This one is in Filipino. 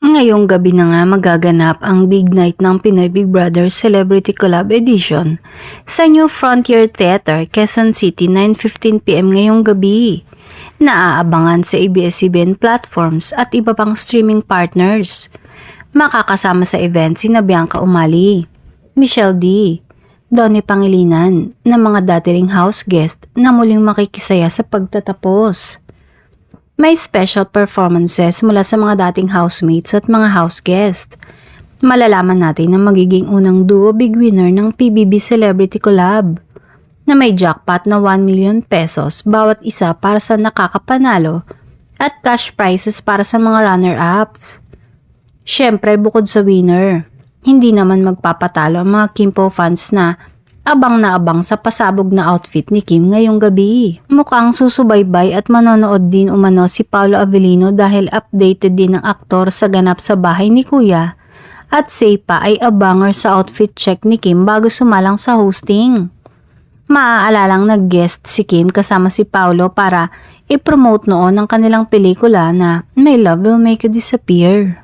Ngayong gabi na nga magaganap ang big night ng Pinoy Big Brother Celebrity Collab Edition sa New Frontier Theater, Quezon City, 9:15 PM ngayong gabi. Naaabangan sa ABS-CBN platforms at iba pang streaming partners. Makakasama sa event sina Bianca Umali, Michelle D, Donnie Pangilinan na mga dating house guest na muling makikisaya sa pagtatapos. May special performances mula sa mga dating housemates at mga house guest. Malalaman natin na magiging unang duo big winner ng PBB Celebrity Collab na may jackpot na 1 million pesos bawat isa para sa nakakapanalo at cash prizes para sa mga runner-ups. Syempre bukod sa winner, hindi naman magpapatalo ang mga Kimpo fans na abang sa pasabog na outfit ni Kim ngayong gabi. Mukhang susubaybay at manonood din umano si Paolo Avellino dahil updated din ang aktor sa ganap sa bahay ni Kuya. At say pa ay abanger sa outfit check ni Kim bago sumalang sa hosting. Maaalalang nag-guest si Kim kasama si Paolo para i-promote noon ang kanilang pelikula na My Love Will Make You Disappear.